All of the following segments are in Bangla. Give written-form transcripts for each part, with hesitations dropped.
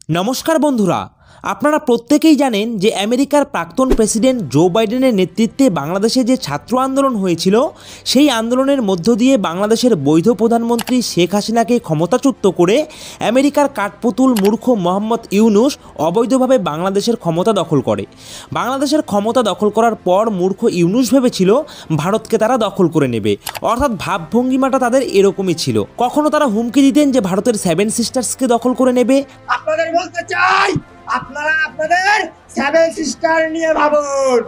নমস্কার বন্ধুরা, আপনারা প্রত্যেকেই জানেন যে আমেরিকার প্রাক্তন প্রেসিডেন্ট জো বাইডেনের নেতৃত্বে বাংলাদেশে যে ছাত্র আন্দোলন হয়েছিল সেই আন্দোলনের মধ্য দিয়ে বাংলাদেশের বৈধ প্রধানমন্ত্রী শেখ হাসিনাকে ক্ষমতাচ্যুত করে আমেরিকার কাঠপুতুল মূর্খ মোহাম্মদ ইউনূস অবৈধভাবে বাংলাদেশের ক্ষমতা দখল করে। বাংলাদেশের ক্ষমতা দখল করার পর মূর্খ ইউনূস ভেবেছিল ভারতকে তারা দখল করে নেবে, অর্থাৎ ভাবভঙ্গিমাটা তাদের এরকমই ছিল। কখনো তারা হুমকি দিতেন যে ভারতের 7 সিস্টার্সকে দখল করে নেবে। আপনাদের বলতে চাই, আপনারা আপনাদের 7 সিস্টার নিয়ে ভাবুন,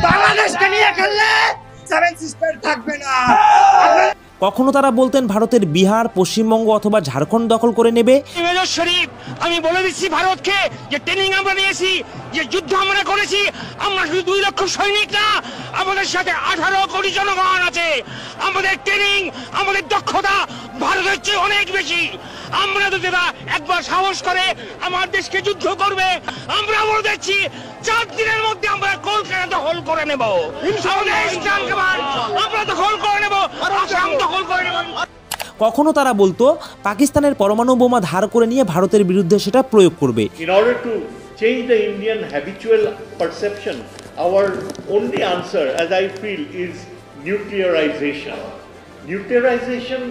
বাংলাদেশকে নিয়ে খেললে 7 সিস্টার থাকবে না। কখনো তারা বলতেন ভারতের বিহার, পশ্চিমবঙ্গ অথবা ঝাড়খণ্ড দখল করে নেবে। শরীফ, আমি বলে দিচ্ছি ভারতকে যে ট্রেনিং আমরা নিয়েছি, যে যুদ্ধ আমরা করেছি, আমরা শুধু 2 লক্ষ সৈনিক না, আমাদের সাথে 18 কোটি জনগণ আছে। আমাদের ট্রেনিং, আমাদের দক্ষতা ভারতের চেয়ে অনেক বেশি। আমরা যদি একবার সাহস করে আমার দেশকে যুদ্ধ করবে, আমরা বলে দিচ্ছি 4 দিনের মধ্যে আমরা কলকাতা দখল করে নেব। আমরা দখল করে নেব, আসাম দখল করে নেব। কখনো তারা বলতো পাকিস্তানের পরমাণু বোমা ধার করে নিয়ে ভারতের বিরুদ্ধে সেটা প্রয়োগ করবে। In order to change the Indian habitual perception, our only answer, as I feel, is nuclearization. Nuclearization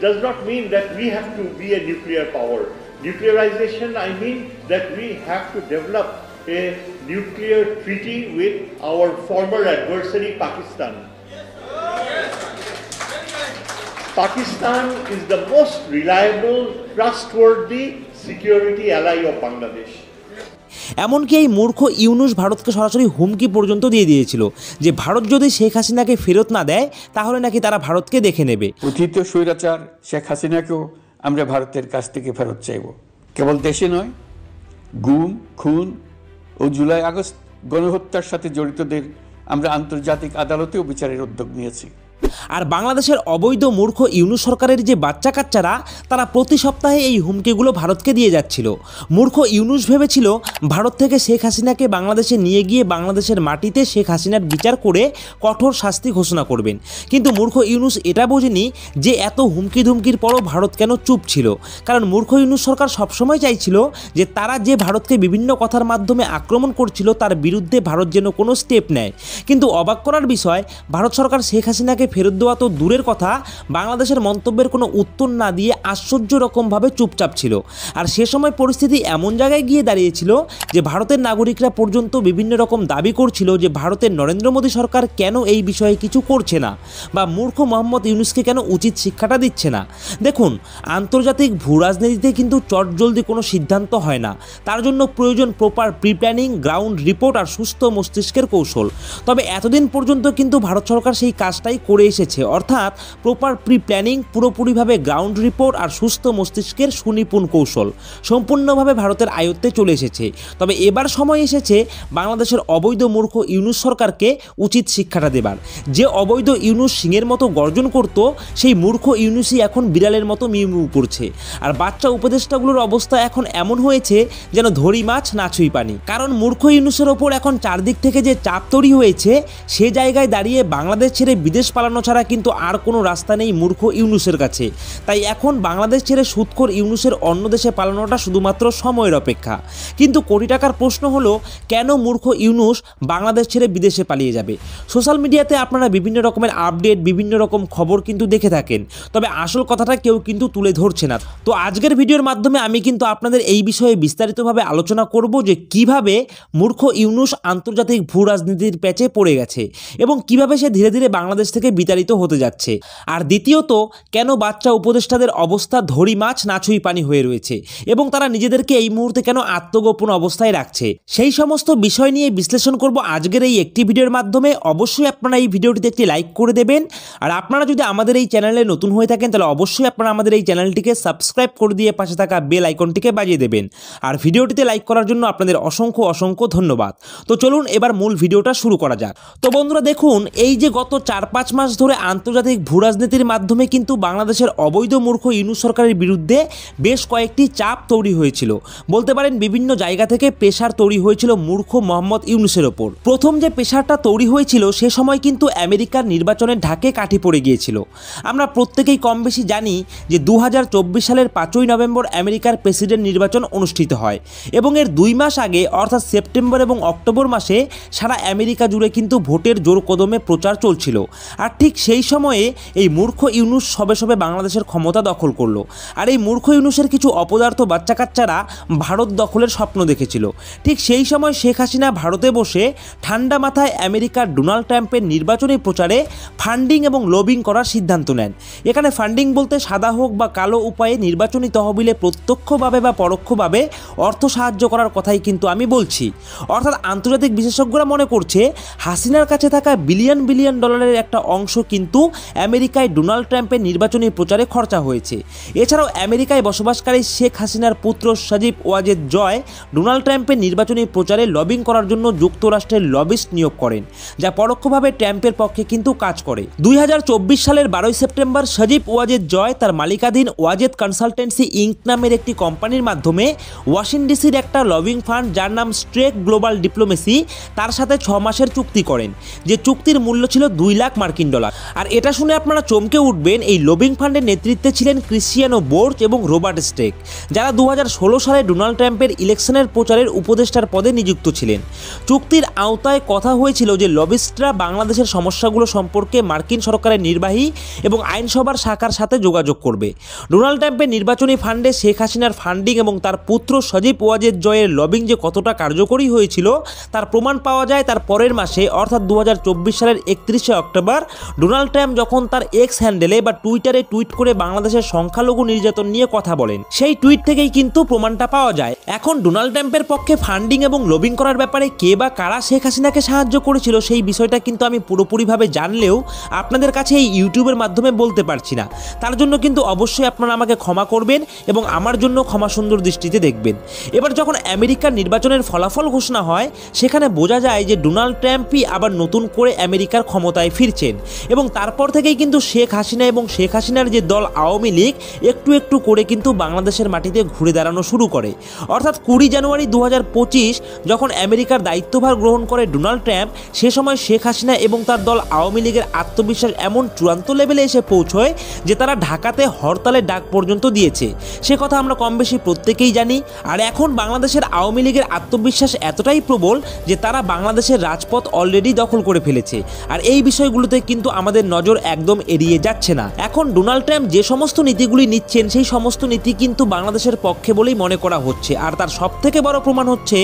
does not mean that we have to be a nuclear power. Nuclearization, I mean that we have to develop a nuclear treaty with our former adversary, Pakistan. Pakistan is the most reliable, trustworthy security ally of Bangladesh. এমনকি এই মূর্খ ইউনূস ভারতকে সরাসরি হুমকি পর্যন্ত দিয়ে দিয়েছিল যে ভারত যদি শেখ হাসিনাকে ফেরত না দেয় তাহলে নাকি তারা ভারতকে দেখে নেবে। কথিত স্বৈরাচার শেখ হাসিনাকেও আমরা ভারতের কাছ থেকে ফেরত চাইব। কেবল দেশে নয়, গুম, খুন ও জুলাই আগস্ট গণহত্যার সাথে জড়িতদের আমরা আন্তর্জাতিক আদালতেও বিচারের উদ্যোগ নিয়েছি। আর বাংলাদেশের অবৈধ মূর্খ ইউনূস সরকারের যে বাচ্চা কাচ্চারা তারা প্রতি সপ্তাহে এই হুমকিগুলো ভারতকে দিয়ে যাচ্ছিল। মূর্খ ইউনূস ভেবেছিল ভারত থেকে শেখ হাসিনাকে বাংলাদেশে নিয়ে গিয়ে বাংলাদেশের মাটিতে শেখ হাসিনার বিচার করে কঠোর শাস্তি ঘোষণা করবেন, কিন্তু মূর্খ ইউনূস এটা বোঝেনি যে এত হুমকি ধুমকির পরও ভারত কেন চুপ ছিল। কারণ মূর্খ ইউনূস সরকার সবসময় চাইছিল যে তারা যে ভারতকে বিভিন্ন কথার মাধ্যমে আক্রমণ করছিল তার বিরুদ্ধে ভারত যেন কোনো স্টেপ নেয়। কিন্তু অবাক করার বিষয়, ভারত সরকার শেখ হাসিনাকে ফেরত দেওয়া তো দূরের কথা, বাংলাদেশের মন্তব্যের কোনো উত্তর না দিয়ে আশ্চর্য রকমভাবে চুপচাপ ছিল। আর সে সময় পরিস্থিতি এমন জায়গায় গিয়ে দাঁড়িয়েছিল যে ভারতের নাগরিকরা পর্যন্ত বিভিন্ন রকম দাবি করছিল যে ভারতের নরেন্দ্র মোদী সরকার কেন এই বিষয়ে কিছু করছে না বা মূর্খ মোহাম্মদ ইউনূসকে কেন উচিত শিক্ষাটা দিচ্ছে না। দেখুন, আন্তর্জাতিক ভূ রাজনীতিতে কিন্তু চটজলদি কোনো সিদ্ধান্ত হয় না, তার জন্য প্রয়োজন proper pre planning, ground report আর সুস্থ মস্তিষ্কের কৌশল। তবে এতদিন পর্যন্ত কিন্তু ভারত সরকার সেই কাজটাই করে এসেছে, অর্থাৎ প্রপার প্রি প্ল্যানিং, পুরোপুরিভাবে গ্রাউন্ড রিপোর্ট আর সুস্থ মস্তিষ্কের সুনিপুণ কৌশল সম্পূর্ণভাবে ভারতের আয়ত্তে চলে এসেছে। তবে এবার সময় এসেছে বাংলাদেশের অবৈধ মূর্খ ইউনূস সরকারকে উচিত শিক্ষাটা দেবার। যে অবৈধ ইউনূস সিংহের মতো গর্জন করত, সেই মূর্খ ইউনূসই এখন বিড়ালের মতো মিউ মিউ করছে। আর বাচ্চা উপদেষ্টাগুলোর অবস্থা এখন এমন হয়েছে যেন ধরি মাছ না ছুঁই পানি। কারণ মূর্খ ইউনূসের ওপর এখন চারদিক থেকে যে চাপ তৈরি হয়েছে, সে জায়গায় দাঁড়িয়ে বাংলাদেশ ছেড়ে বিদেশ পালানো ছাড়া কিন্তু আর কোনো রাস্তা নেই মূর্খ ইউনূসের কাছে। তাই এখন বাংলাদেশ ছেড়ে সুদখোর ইউনূসের অন্য দেশে পালানোটা শুধুমাত্র সময়ের অপেক্ষা। কিন্তু কোটি টাকার প্রশ্ন হলো, কেন মূর্খ ইউনূস বাংলাদেশ ছেড়ে বিদেশে পালিয়ে যাবে? সোশ্যাল মিডিয়াতে আপনারা বিভিন্ন রকমের আপডেট, বিভিন্ন রকম খবর কিন্তু দেখে থাকেন, তবে আসল কথাটা কেউ কিন্তু তুলে ধরছে না। তো আজকের ভিডিওর মাধ্যমে আমি কিন্তু আপনাদের এই বিষয়ে বিস্তারিতভাবে আলোচনা করব যে কিভাবে মূর্খ ইউনূস আন্তর্জাতিক ভূ রাজনীতির প্যাচে পড়ে গেছে এবং কিভাবে সে ধীরে ধীরে বাংলাদেশ থেকে বিতাড়িত হতে যাচ্ছে। আর দ্বিতীয়ত, কেন বাচ্চা উপদেষ্টাদের অবস্থা ধরি মাছ না ছুঁই পানি হয়ে রয়েছে এবং তারা নিজেদেরকে এই মুহূর্তে কেন আত্মগোপন অবস্থায় রাখছে, সেই সমস্ত বিষয় নিয়ে বিশ্লেষণ করব আজকের এই একটি ভিডিওর মাধ্যমে। অবশ্যই আপনারা এই ভিডিওটিতে একটি লাইক করে দেবেন। আর আপনারা যদি আমাদের এই চ্যানেলে নতুন হয়ে থাকেন তাহলে অবশ্যই আপনারা আমাদের এই চ্যানেলটিকে সাবস্ক্রাইব করে দিয়ে পাশে থাকা বেল আইকনটিকে বাজিয়ে দেবেন। আর ভিডিওটিতে লাইক করার জন্য আপনাদের অসংখ্য অসংখ্য ধন্যবাদ। তো চলুন এবার মূল ভিডিওটা শুরু করা যাক। তো বন্ধুরা দেখুন, এই যে গত 4-5 মাস মাস ধরে আন্তর্জাতিক ভূরাজনীতির মাধ্যমে কিন্তু বাংলাদেশের অবৈধ মূর্খ ইউনূস সরকারের বিরুদ্ধে বেশ কয়েকটি চাপ তৈরি হয়েছিল। বলতে পারেন বিভিন্ন জায়গা থেকে প্রেশার তৈরি হয়েছিল মূর্খ মোহাম্মদ ইউনূসের ওপর। প্রথম যে প্রেশারটা তৈরি হয়েছিল সে সময় কিন্তু আমেরিকার নির্বাচনের ঢাকে কাঠি পড়ে গিয়েছিল। আমরা প্রত্যেকেই কম বেশি জানি যে 2024 সালের 5ই নভেম্বর আমেরিকার প্রেসিডেন্ট নির্বাচন অনুষ্ঠিত হয় এবং এর 2 মাস আগে অর্থাৎ সেপ্টেম্বর এবং অক্টোবর মাসে সারা আমেরিকা জুড়ে কিন্তু ভোটের জোর কদমে প্রচার চলছিল। আর ঠিক সেই সময়ে এই মূর্খ ইউনূস সবে সবে বাংলাদেশের ক্ষমতা দখল করলো। আর এই মূর্খ ইউনূসের কিছু অপদার্থ বাচ্চা কাচ্চারা ভারত দখলের স্বপ্ন দেখেছিল। ঠিক সেই সময় শেখ হাসিনা ভারতে বসে ঠান্ডা মাথায় আমেরিকার ডোনাল্ড ট্রাম্পের নির্বাচনী প্রচারে ফান্ডিং এবং লবিং করার সিদ্ধান্ত নেন। এখানে ফান্ডিং বলতে সাদা হোক বা কালো উপায়ে নির্বাচনী তহবিলে প্রত্যক্ষভাবে বা পরোক্ষভাবে অর্থ সাহায্য করার কথাই কিন্তু আমি বলছি। অর্থাৎ আন্তর্জাতিক বিশেষজ্ঞরা মনে করছে হাসিনার কাছে থাকা বিলিয়ন বিলিয়ন ডলারের একটা অংশ কিন্তু আমেরিকায় ডোনাল্ড ট্রাম্পের নির্বাচনী প্রচারে খরচা হয়েছে। এছাড়াও আমেরিকায় বসবাসকারী শেখ হাসিনার পুত্র সজীব ওয়াজেদ জয় ডোনাল্ড ট্রাম্পের নির্বাচনী প্রচারে লবিং করার জন্য যুক্তরাষ্ট্রের লবিস্ট নিয়োগ করেন, যা পরোক্ষভাবে ট্রাম্পের পক্ষে কিন্তু কাজ করে। 2024 সালের 12 সেপ্টেম্বর সজীব ওয়াজেদ জয় তার মালিকাধীন ওয়াজেদ কনসালটেন্সি ইঙ্ক নামের একটি কোম্পানির মাধ্যমে ওয়াশিংটন ডিসির একটা লবিং ফান্ড যার নাম স্ট্রেক গ্লোবাল ডিপ্লোমেসি তার সাথে 6 মাসের চুক্তি করেন, যে চুক্তির মূল্য ছিল $2 লাখ। আর এটা শুনে আপনারা চমকে উঠবেন, এই লবিং ফান্ডের নেতৃত্বে ছিলেন ক্রিশ্চিয়ানো বোর্চ এবং রবার্ট স্টেক, যারা 2016 সালে ডোনাল্ড ট্রাম্পের ইলেকশনের প্রচারের উপদেষ্টার পদে নিযুক্ত ছিলেন। চুক্তির আওতায় কথা হয়েছিল যে লবিস্টরা বাংলাদেশের সমস্যাগুলো সম্পর্কে মার্কিন সরকারের নির্বাহী এবং আইনসভার শাখার সাথে যোগাযোগ করবে। ডোনাল্ড ট্রাম্পের নির্বাচনী ফান্ডে শেখ হাসিনার ফান্ডিং এবং তার পুত্র সজীব ওয়াজেদ জয়ের লবিং যে কতটা কার্যকরী হয়েছিল তার প্রমাণ পাওয়া যায় তার পরের মাসে, অর্থাৎ 2024 সালের 31শে অক্টোবর ডোনাল্ড ট্রাম্প যখন তার এক্স হ্যান্ডেলে বা টুইটারে টুইট করে বাংলাদেশের সংখ্যালঘু নির্যাতন নিয়ে কথা বলেন। সেই টুইট থেকেই কিন্তু প্রমাণটা পাওয়া যায়। এখন ডোনাল্ড ট্রাম্পের পক্ষে ফান্ডিং এবং লবিং করার ব্যাপারে কে বা কারা শেখ হাসিনাকে সাহায্য করেছিল সেই বিষয়টা কিন্তু আমি পুরোপুরিভাবে জানলেও আপনাদের কাছে এই ইউটিউবের মাধ্যমে বলতে পারছি না। তার জন্য কিন্তু অবশ্যই আপনারা আমাকে ক্ষমা করবেন এবং আমার জন্য ক্ষমা সুন্দর দৃষ্টিতে দেখবেন। এবার যখন আমেরিকার নির্বাচনের ফলাফল ঘোষণা হয় সেখানে বোঝা যায় যে ডোনাল্ড ট্রাম্পই আবার নতুন করে আমেরিকার ক্ষমতায় ফিরছেন এবং তারপর থেকেই কিন্তু শেখ হাসিনা এবং শেখ হাসিনার যে দল আওয়ামী লীগ একটু একটু করে কিন্তু বাংলাদেশের মাটিতে ঘুরে দাঁড়ানো শুরু করে। অর্থাৎ 20 জানুয়ারি 2025 যখন আমেরিকার দায়িত্বভার গ্রহণ করে ডোনাল্ড ট্রাম্প, সে সময় শেখ হাসিনা এবং তার দল আওয়ামী লীগের আত্মবিশ্বাস এমন চূড়ান্ত লেভেলে এসে পৌঁছয় যে তারা ঢাকাতে হরতালের ডাক পর্যন্ত দিয়েছে। সে কথা আমরা কম বেশি প্রত্যেকেই জানি। আর এখন বাংলাদেশের আওয়ামী লীগের আত্মবিশ্বাস এতটাই প্রবল যে তারা বাংলাদেশের রাজপথ অলরেডি দখল করে ফেলেছে। আর এই বিষয়গুলোতে কিন্তু আমাদের নজর একদম এড়িয়ে যাচ্ছে না। এখন ডোনাল্ড ট্রাম্প যে সমস্ত নীতিগুলি নিচ্ছেন সেই সমস্ত নীতি কিন্তু বাংলাদেশের পক্ষে বলেই মনে করা হচ্ছে। আর তার সবথেকে বড় প্রমাণ হচ্ছে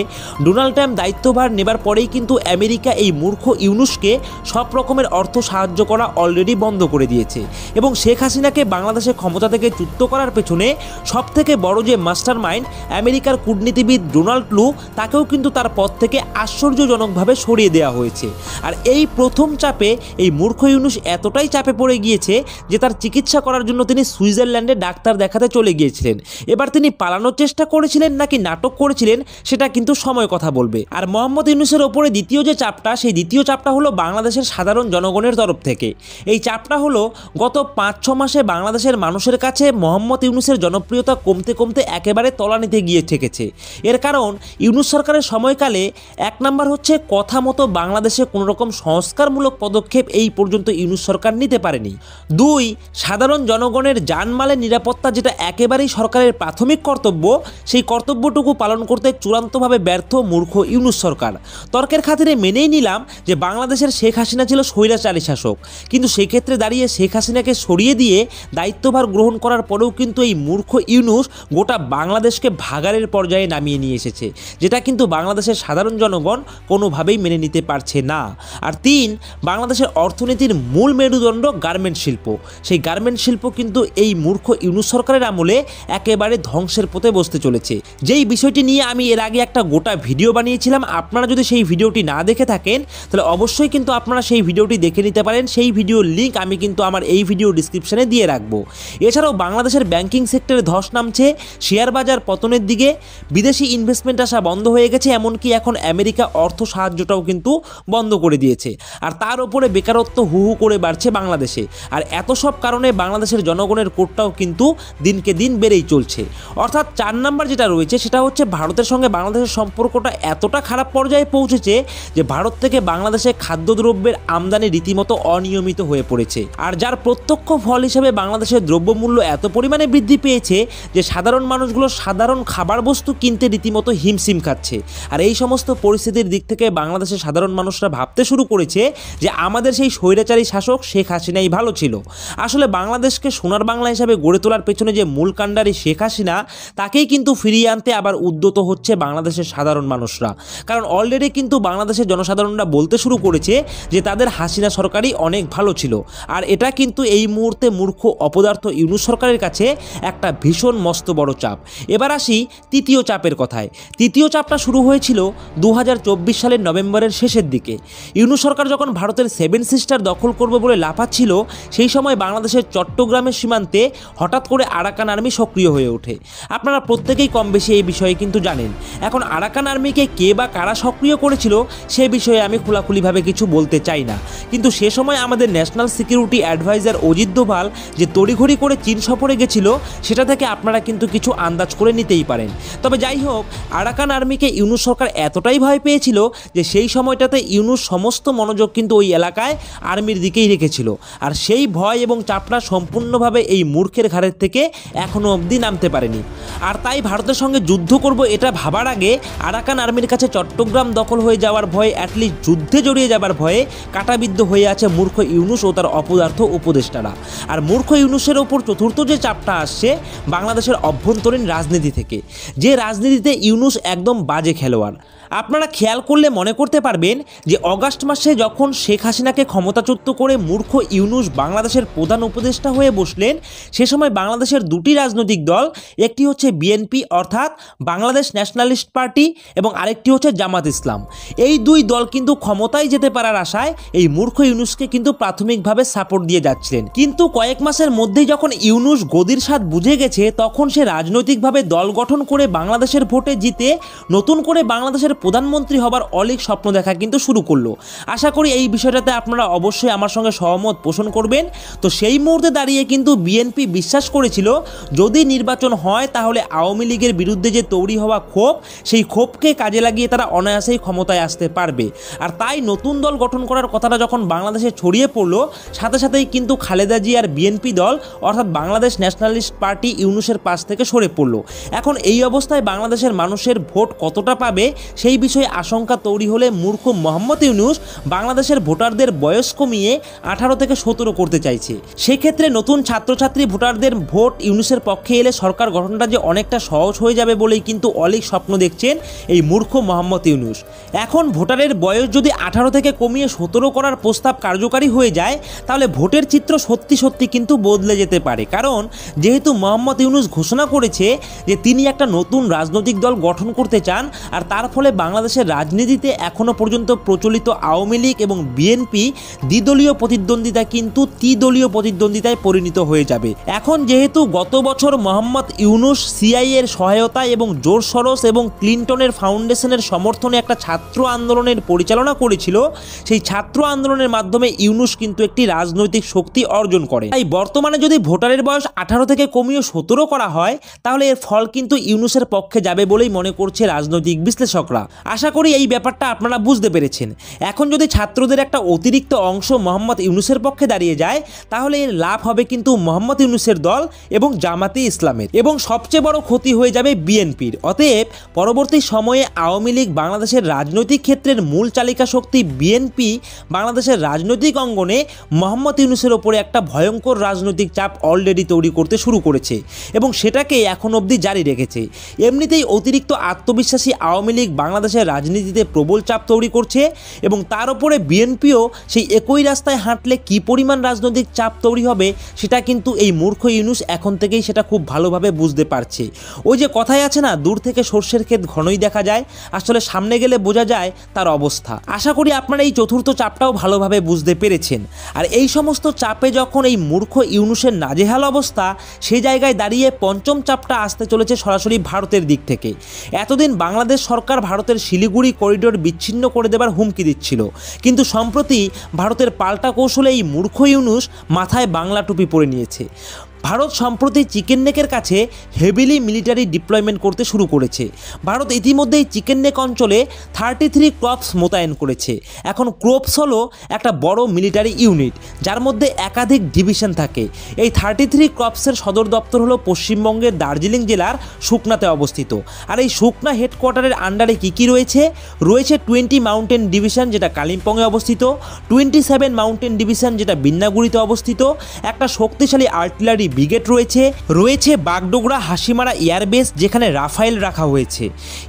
ডোনাল্ড ট্রাম্প দায়িত্বভার নেবার পরেই কিন্তু আমেরিকা এই মূর্খ ইউনূসকে সব রকমের অর্থ সাহায্য করা অলরেডি বন্ধ করে দিয়েছে এবং শেখ হাসিনাকে বাংলাদেশের ক্ষমতা থেকে চ্যুত করার পেছনে সবথেকে বড় যে মাস্টার মাইন্ড আমেরিকার কূটনীতিবিদ ডোনাল্ড লু, তাকেও কিন্তু তার পদ থেকে আশ্চর্যজনকভাবে সরিয়ে দেওয়া হয়েছে। আর এই প্রথম চাপে এই মূর্খ ইউনূস এতটাই চাপে পড়ে গিয়েছে যে তার চিকিৎসা করার জন্য তিনি সুইজারল্যান্ডে ডাক্তার দেখাতে চলে গিয়েছিলেন। এবার তিনি পালানোর চেষ্টা করেছিলেন নাকি নাটক করেছিলেন সেটা কিন্তু সময় কথা বলবে। আর মোহাম্মদ ইউনূসের ওপরে দ্বিতীয় যে চাপটা, সেই দ্বিতীয় চাপটা হলো বাংলাদেশের সাধারণ জনগণের তরফ থেকে। এই চাপটা হলো গত 5-6 মাসে বাংলাদেশের মানুষের কাছে মোহাম্মদ ইউনূসের জনপ্রিয়তা কমতে কমতে একেবারে তলানিতে গিয়ে ঠেকেছে। এর কারণ ইউনূস সরকারের সময়কালে 1 নাম্বার হচ্ছে কথা মতো বাংলাদেশে কোনো রকম সংস্কারমূলক পদক্ষেপ এই পর্যন্ত ইউনূস সরকার নিতে পারেনি। 2, সাধারণ জনগণের জানমালের নিরাপত্তা যেটা একেবারেই সরকারের প্রাথমিক কর্তব্য, সেই কর্তব্যটুকু পালন করতে চূড়ান্তভাবে ব্যর্থ মূর্খ ইউনূস সরকার। তর্কের খাতিরে মেনেই নিলাম যে বাংলাদেশের শেখ হাসিনা ছিল স্বৈরাচারী শাসক, কিন্তু সেই ক্ষেত্রে দাঁড়িয়ে শেখ হাসিনাকে সরিয়ে দিয়ে দায়িত্বভার গ্রহণ করার পরেও কিন্তু এই মূর্খ ইউনূস গোটা বাংলাদেশকে ভাগাড়ের পর্যায়ে নামিয়ে নিয়ে এসেছে, যেটা কিন্তু বাংলাদেশের সাধারণ জনগণ কোনোভাবেই মেনে নিতে পারছে না। আর 3, বাংলাদেশের অর্থনীতির মূল মেরুদণ্ড গার্মেন্ট শিল্প। সেই গার্মেন্ট শিল্প কিন্তু এই মূর্খ ইউনূস সরকারের আমলে একেবারে ধ্বংসের পথে বসতে চলেছে। যেই বিষয়টি নিয়ে আমি এর আগে একটা গোটা ভিডিও বানিয়েছিলাম, আপনারা যদি সেই ভিডিওটি না দেখে থাকেন তাহলে অবশ্যই কিন্তু আপনারা সেই ভিডিওটি দেখে নিতে পারেন। সেই ভিডিওর লিঙ্ক আমি কিন্তু আমার এই ভিডিও ডিসক্রিপশনে দিয়ে রাখবো। এছাড়াও বাংলাদেশের ব্যাংকিং সেক্টরে ধস নামছে, শেয়ার বাজার পতনের দিকে, বিদেশি ইনভেস্টমেন্ট আসা বন্ধ হয়ে গেছে, এমনকি এখন আমেরিকা অর্থ সাহায্যটাও কিন্তু বন্ধ করে দিয়েছে। আর তার উপরে বেকারত্ব হু হু করে বাড়ছে বাংলাদেশে। আর এত সব কারণে বাংলাদেশের জনগণের কোটটাও কিন্তু দিনকে দিন বেড়েই চলছে। অর্থাৎ 4 নাম্বার যেটা রয়েছে সেটা হচ্ছে ভারতের সঙ্গে বাংলাদেশের সম্পর্কটা এতটা খারাপ পর্যায়ে পৌঁছেছে যে ভারত থেকে বাংলাদেশে খাদ্যদ্রব্যের আমদানি রীতিমতো অনিয়মিত হয়ে পড়েছে। আর যার প্রত্যক্ষ ফল হিসেবে বাংলাদেশের দ্রব্যমূল্য এত পরিমাণে বৃদ্ধি পেয়েছে যে সাধারণ মানুষগুলো সাধারণ খাবার বস্তু কিনতে রীতিমতো হিমশিম খাচ্ছে। আর এই সমস্ত পরিস্থিতির দিক থেকে বাংলাদেশের সাধারণ মানুষরা ভাবতে শুরু করেছে যে আমাদের সেই স্বৈরাচারী শাসক শেখ হাসিনাই ভালো ছিল। আসলে বাংলাদেশকে সোনার বাংলা হিসাবে গড়ে তোলার পেছনে যে মূল কাণ্ডারি শেখ হাসিনা, তাকেই কিন্তু ফিরিয়ে আনতে আবার উদ্যত হচ্ছে বাংলাদেশের সাধারণ মানুষরা। কারণ অলরেডি কিন্তু বাংলাদেশের জনসাধারণরা বলতে শুরু করেছে যে তাদের হাসিনা সরকারই অনেক ভালো ছিল। আর এটা কিন্তু এই মুহূর্তে মূর্খ অপদার্থ ইউনূস সরকারের কাছে একটা ভীষণ মস্ত বড় চাপ। এবার আসি তৃতীয় চাপের কথায়। তৃতীয় চাপটা শুরু হয়েছিল 2024 সালের নভেম্বরের শেষের দিকে। ইউনূস সরকার যখন ভারতের 7 সিস্টার দখল করবে বলে লাফাচ্ছিল, সেই সময় বাংলাদেশের চট্টগ্রামের সীমান্তে হঠাৎ করে আরাকান আর্মি সক্রিয় হয়ে ওঠে। আপনারা প্রত্যেকেই কম বেশি এই বিষয়ে কিন্তু জানেন। এখন আরাকান আর্মিকে কে বা কারা সক্রিয় করেছিল সে বিষয়ে আমি খোলাখুলিভাবে কিছু বলতে চাই না, কিন্তু সে সময় আমাদের national security adviser Ajit Doval যে তড়িঘড়ি করে চীন সফরে গেছিল, সেটা থেকে আপনারা কিন্তু কিছু আন্দাজ করে নিতেই পারেন। তবে যাই হোক, আরাকান আর্মিকে ইউনূস সরকার এতটাই ভয় পেয়েছিল যে সেই সময়টাতে ইউনূস সমস্ত মনোযোগ কিন্তু ওই এলাকায় আর্মির দিকেই রেখেছিল। আর সেই ভয় এবং চাপটা সম্পূর্ণভাবে এই মূর্খের ঘাড়ের থেকে এখনও অবধি নামতে পারেনি। আর তাই ভারতের সঙ্গে যুদ্ধ করব এটা ভাবার আগে আরাকান আর্মির কাছে চট্টগ্রাম দখল হয়ে যাওয়ার ভয়ে, অ্যাটলিস্ট যুদ্ধে জড়িয়ে যাবার ভয়ে কাঁটাবিদ্ধ হয়ে আছে মূর্খ ইউনূস ও তার অপদার্থ উপদেষ্টারা। আর মূর্খ ইউনূসের ওপর চতুর্থ যে চাপটা আসছে বাংলাদেশের অভ্যন্তরীণ রাজনীতি থেকে, যে রাজনীতিতে ইউনূস একদম বাজে খেলোয়াড়। আপনারা খেয়াল করলে মনে করতে পারবেন যে অগাস্ট মাসে যখন শেখ হাসিনাকে ক্ষমতাচ্যুত করে মূর্খ ইউনূস বাংলাদেশের প্রধান উপদেষ্টা হয়ে বসলেন, সে সময় বাংলাদেশের দুটি রাজনৈতিক দল, একটি হচ্ছে বিএনপি অর্থাৎ বাংলাদেশ ন্যাশনালিস্ট পার্টি এবং আরেকটি হচ্ছে জামাত ইসলাম, এই দুই দল কিন্তু ক্ষমতায় যেতে পারার আশায় এই মূর্খ ইউনূসকে কিন্তু প্রাথমিকভাবে সাপোর্ট দিয়ে যাচ্ছিলেন। কিন্তু কয়েক মাসের মধ্যেই যখন ইউনূস গদির স্বাদ বুঝে গেছে, তখন সে রাজনৈতিকভাবে দল গঠন করে বাংলাদেশের ভোটে জিতে নতুন করে বাংলাদেশের প্রধানমন্ত্রী হবার অলীক স্বপ্ন দেখা কিন্তু শুরু করলো। আশা করি এই বিষয়টাতে আপনারা অবশ্যই আমার সঙ্গে সহমত পোষণ করবেন। তো সেই মুহূর্তে দাঁড়িয়ে কিন্তু বিএনপি বিশ্বাস করেছিল যদি নির্বাচন হয় তাহলে আওয়ামী লীগের বিরুদ্ধে যে তৈরি হওয়া ক্ষোভ, সেই ক্ষোভকে কাজে লাগিয়ে তারা অনায়াসেই ক্ষমতায় আসতে পারবে। আর তাই নতুন দল গঠন করার কথাটা যখন বাংলাদেশে ছড়িয়ে পড়লো, সাথে সাথেই কিন্তু খালেদা জিয়ার বিএনপি দল অর্থাৎ বাংলাদেশ ন্যাশনালিস্ট পার্টি ইউনূসের পাশ থেকে সরে পড়লো। এখন এই অবস্থায় বাংলাদেশের মানুষের ভোট কতটা পাবে সেই বিষয়ে আশঙ্কা তৈরি হলে মূর্খ মোহাম্মদ ইউনূস বাংলাদেশের ভোটারদের বয়স কমিয়ে 18 থেকে 17 করতে চাইছে। সেক্ষেত্রে নতুন ছাত্রছাত্রী ভোটারদের ভোট ইউনূসের পক্ষে এলে সরকার গঠনটা যে অনেকটা সহজ হয়ে যাবে বলেই কিন্তু অলীক স্বপ্ন দেখছেন এই মূর্খ মোহাম্মদ ইউনূস। এখন ভোটারের বয়স যদি 18 থেকে কমিয়ে 17 করার প্রস্তাব কার্যকারী হয়ে যায়, তাহলে ভোটের চিত্র সত্যি সত্যি কিন্তু বদলে যেতে পারে। কারণ যেহেতু মোহাম্মদ ইউনূস ঘোষণা করেছে যে তিনি একটা নতুন রাজনৈতিক দল গঠন করতে চান, আর তার ফলে বাংলাদেশের রাজনীতিতে এখনো পর্যন্ত প্রচলিত আওয়ামী লীগ এবং বিএনপি দ্বিদলীয় প্রতিদ্বন্দ্বিতা কিন্তু ত্রিদলীয় প্রতিদ্বন্দ্বিতায় পরিণত হয়ে যাবে। এখন যেহেতু গত বছর মোহাম্মদ ইউনূস সিআইএ এর সহায়তায় এবং জোর সরস এবং ক্লিনটনের ফাউন্ডেশনের সমর্থনে একটা ছাত্র আন্দোলনের পরিচালনা করেছিল, সেই ছাত্র আন্দোলনের মাধ্যমে ইউনূস কিন্তু একটি রাজনৈতিক শক্তি অর্জন করে। তাই বর্তমানে যদি ভোটারের বয়স 18 থেকে কমিয়ে 17 করা হয়, তাহলে এর ফল কিন্তু ইউনূসের পক্ষে যাবে বলেই মনে করছে রাজনৈতিক বিশ্লেষকরা। আশা করি এই ব্যাপারটা আপনারা বুঝতে পেরেছেন। এখন যদি ছাত্রদের একটা অতিরিক্ত অংশ মোহাম্মদ ইউনূসের পক্ষে দাঁড়িয়ে যায়, তাহলে এর লাভ হবে কিন্তু মোহাম্মদ ইউনূসের দল এবং জামাতে ইসলামের, এবং সবচেয়ে বড় ক্ষতি হয়ে যাবে বিএনপির। অতএব পরবর্তী সময়ে আওয়ামী লীগ বাংলাদেশের রাজনৈতিক ক্ষেত্রের মূল চালিকা শক্তি বিএনপি বাংলাদেশের রাজনৈতিক অঙ্গনে মোহাম্মদ ইউনূসের ওপরে একটা ভয়ঙ্কর রাজনৈতিক চাপ অলরেডি তৈরি করতে শুরু করেছে এবং সেটাকে এখন অবধি জারি রেখেছে। এমনিতেই অতিরিক্ত আত্মবিশ্বাসী আওয়ামী লীগ বাংলাদেশের রাজনীতিতে প্রবল চাপ তৈরি করছে এবং তার উপরে বিএনপিও সেই একই রাস্তায় হাঁটলে কী পরিমাণ রাজনৈতিক চাপ তৈরি হবে সেটা কিন্তু এই মূর্খ ইউনূস এখন থেকেই সেটা খুব ভালোভাবে বুঝতে পারছে। যাচ্ছে। ওই যে কথাই আছে না, দূর থেকে সর্ষের ক্ষেত ঘনই দেখা যায়, আসলে সামনে গেলে বোঝা যায় তার অবস্থা। আশা করি আপনারা এই চতুর্থ চাপটাও ভালোভাবে বুঝতে পেরেছেন। আর এই সমস্ত চাপে যখন এই মূর্খ ইউনূসের নাজেহাল অবস্থা, সেই জায়গায় দাঁড়িয়ে পঞ্চম চাপটা আসতে চলেছে সরাসরি ভারতের দিক থেকে। এতদিন বাংলাদেশ সরকার ভারতের শিলিগুড়ি করিডোর বিচ্ছিন্ন করে দেবার হুমকি দিচ্ছিল, কিন্তু সম্প্রতি ভারতের পাল্টা কৌশলে এই মূর্খ ইউনূস মাথায় বাংলা টুপি পরে নিয়েছে। ভারত সম্প্রতি চিকেন নেকের কাছে হেভিলি মিলিটারি ডিপ্লয়মেন্ট করতে শুরু করেছে। ভারত ইতিমধ্যেই চিকেন নেক অঞ্চলে 33 ক্রপস মোতায়েন করেছে। এখন ক্রপস হলো একটা বড় মিলিটারি ইউনিট, যার মধ্যে একাধিক ডিভিশন থাকে। এই 33 ক্রপসের সদর দপ্তর হলো পশ্চিমবঙ্গের দার্জিলিং জেলার সুকনাতে অবস্থিত। আর এই সুকনা হেডকোয়ার্টারের আন্ডারে কী রয়েছে? রয়েছে 20 মাউন্টেন ডিভিশন, যেটা কালিম্পংয়ে অবস্থিত, 27 মাউন্টেন ডিভিশন, যেটা বিন্নাগুড়িতে অবস্থিত, একটা শক্তিশালী আর্টিলারি ব্রিগেড রয়েছে বাগডোগরা হাসিমারা এয়ারবেস, যেখানে রাফায়েল রাখা হয়েছে,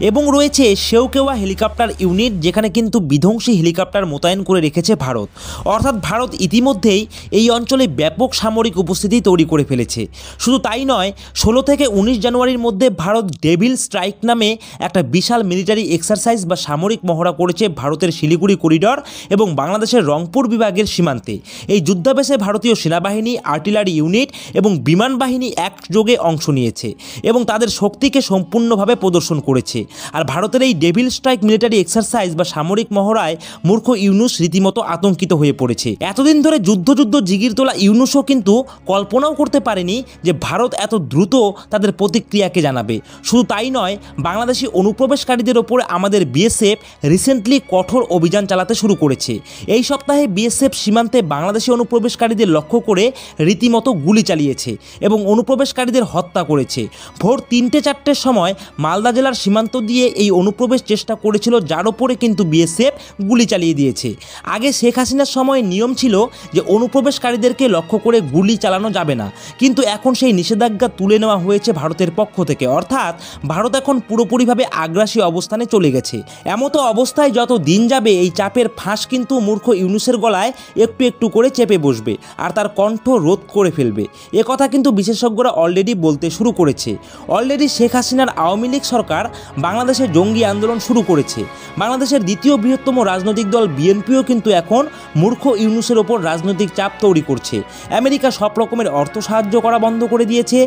এবং রয়েছে শেওকেওয়া হেলিকপ্টার ইউনিট, যেখানে কিন্তু বিধ্বংসী হেলিকপ্টার মোতায়েন করে রেখেছে ভারত। অর্থাৎ ভারত ইতিমধ্যেই এই অঞ্চলে ব্যাপক সামরিক উপস্থিতি তৈরি করে ফেলেছে। শুধু তাই নয়, 16 থেকে 19 জানুয়ারির মধ্যে ভারত ডেভিল স্ট্রাইক নামে একটা বিশাল মিলিটারি এক্সারসাইজ বা সামরিক মহড়া করেছে ভারতের শিলিগুড়ি করিডর এবং বাংলাদেশের রংপুর বিভাগের সীমান্তে। এই যুদ্ধাভ্যাসে ভারতীয় সেনাবাহিনী, আর্টিলারি ইউনিট এবং বিমান বাহিনী একযোগে অংশ নিয়েছে এবং তাদের শক্তিকে সম্পূর্ণভাবে প্রদর্শন করেছে। আর ভারতের এই ডেভিল স্ট্রাইক মিলিটারি এক্সারসাইজ বা সামরিক মহড়ায় মূর্খ ইউনূস রীতিমতো আতঙ্কিত হয়ে পড়েছে। এতদিন ধরে যুদ্ধ জিগির তোলা ইউনূসও কিন্তু কল্পনাও করতে পারেনি যে ভারত এত দ্রুত তাদের প্রতিক্রিয়াকে জানাবে। শুধু তাই নয়, বাংলাদেশি অনুপ্রবেশকারীদের ওপরে আমাদের বিএসএফ রিসেন্টলি কঠোর অভিযান চালাতে শুরু করেছে। এই সপ্তাহে বিএসএফ সীমান্তে বাংলাদেশি অনুপ্রবেশকারীদের লক্ষ্য করে রীতিমতো গুলি চালিয়েছে এবং অনুপ্রবেশকারীদের হত্যা করেছে। ভোর 3-4টের সময় মালদা জেলার সীমান্ত দিয়ে এই অনুপ্রবেশ চেষ্টা করেছিল, যার ওপরে কিন্তু বিএসএফ গুলি চালিয়ে দিয়েছে। আগে শেখ হাসিনার সময় নিয়ম ছিল যে অনুপ্রবেশকারীদেরকে লক্ষ্য করে গুলি চালানো যাবে না, কিন্তু এখন সেই নিষেধাজ্ঞা তুলে নেওয়া হয়েছে ভারতের পক্ষ থেকে। অর্থাৎ ভারত এখন পুরোপুরিভাবে আগ্রাসী অবস্থানে চলে গেছে। এমতো অবস্থায় যত দিন যাবে, এই চাপের ফাঁস কিন্তু মূর্খ ইউনূসের গলায় একটু একটু করে চেপে বসবে আর তার কণ্ঠ রোধ করে ফেলবে। কথা কিন্তু বিশেষজ্ঞরা অলরেডি বলতে শুরু করেছে। অলরেডি শেখ হাসিনার আওয়ামী লীগ সরকার বাংলাদেশে জঙ্গি আন্দোলন শুরু করেছে। বাংলাদেশের দ্বিতীয় বৃহত্তম রাজনৈতিক দল বিএনপিও কিন্তু এখন মূর্খ ইউনূসের ওপর রাজনৈতিক চাপ তৈরি করছে। আমেরিকা সব রকমের অর্থ সাহায্য করা বন্ধ করে দিয়েছে।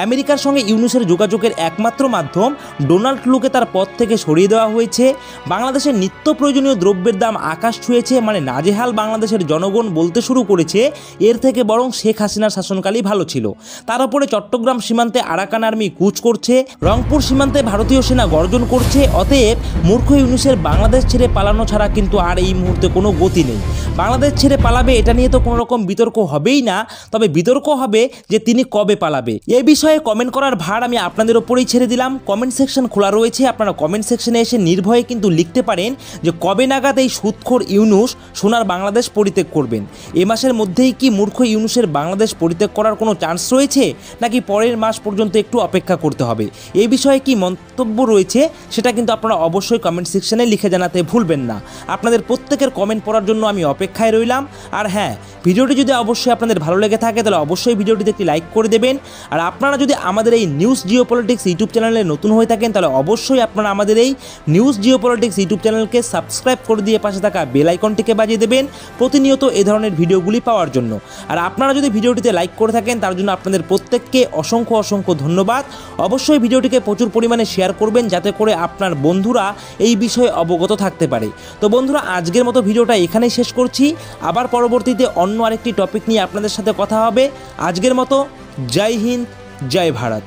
আমেরিকার সঙ্গে ইউনূসের যোগাযোগের একমাত্র মাধ্যম ডোনাল্ড ট্রুকে তার পদ থেকে সরিয়ে দেওয়া হয়েছে। বাংলাদেশের নিত্য প্রয়োজনীয় দ্রব্যের দাম আকাশ ছুঁয়েছে, মানে নাজেহাল বাংলাদেশের জনগণ বলতে শুরু করেছে এর থেকে বরং শেখ হাসিনার শাসনকালই ভালো ছিল। তার উপরে চট্টগ্রাম সীমান্তে আরাকান আর্মি কুচ করছে, রংপুর সীমান্তে ভারতীয় সেনা গর্জন করছে। অতএব মূর্খ ইউনূসের বাংলাদেশ ছেড়ে পালানো ছাড়া কিন্তু আর এই মুহূর্তে কোনো গতি নেই। বাংলাদেশ ছেড়ে পালাবে এটা নিয়ে তো কোনো রকম বিতর্ক হবেই না, তবে বিতর্ক হবে যে তিনি কবে পালাবে। এ বিষয়ে কমেন্ট করার ভার আমি আপনাদের ওপরেই ছেড়ে দিলাম। কমেন্ট সেকশন খোলা রয়েছে, আপনারা কমেন্ট সেকশনে এসে নির্ভয়ে কিন্তু লিখতে পারেন যে কবে নাগাদ এই সুদখোর ইউনূস সোনার বাংলাদেশ পরিত্যাগ করবেন। এ মাসের মধ্যেই কি মূর্খ ইউনূসের বাংলাদেশ পরিত্যাগ করার কোনো চান্স রয়েছে, নাকি পরের মাস পর্যন্ত একটু অপেক্ষা করতে হবে? এই বিষয়ে কি মন্তব্য রয়েছে সেটা কিন্তু আপনারা অবশ্যই কমেন্ট সেকশনে লিখে জানাতে ভুলবেন না। আপনাদের প্রত্যেকের কমেন্ট পড়ার জন্য আমি অপেক্ষায় রইলাম। আর হ্যাঁ, ভিডিওটি যদি অবশ্যই আপনাদের ভালো লেগে থাকে তাহলে অবশ্যই ভিডিওটিতে একটি লাইক করে দেবেন। আর আপনারা যদি আমাদের এই নিউজ জিওপলিটিক্স ইউটিউব চ্যানেলে নতুন হয়ে থাকেন তাহলে অবশ্যই আপনারা আমাদের এই নিউজ জিওপলিটিক্স ইউটিউব চ্যানেলকে সাবস্ক্রাইব করে দিয়ে পাশে থাকা বেল আইকনটিকে বাজিয়ে দেবেন প্রতিনিয়ত এই ধরনের ভিডিওগুলি পাওয়ার জন্য। আর আপনারা যদি ভিডিওটিতে লাইক করে থাকেন তার জন্য আপনাদের প্রত্যেককে অসংখ্য ধন্যবাদ। অবশ্যই ভিডিওটিকে প্রচুর পরিমাণে শেয়ার করবেন যাতে করে আপনার বন্ধুরা এই বিষয়ে অবগত থাকতে পারে। তো বন্ধুরা, আজকের মতো ভিডিওটা এখানেই শেষ করছি। আবার পরবর্তীতে অন্য আরেকটি টপিক নিয়ে আপনাদের সাথে কথা হবে। আজকের মতো জয় হিন্দ, জয় ভারত।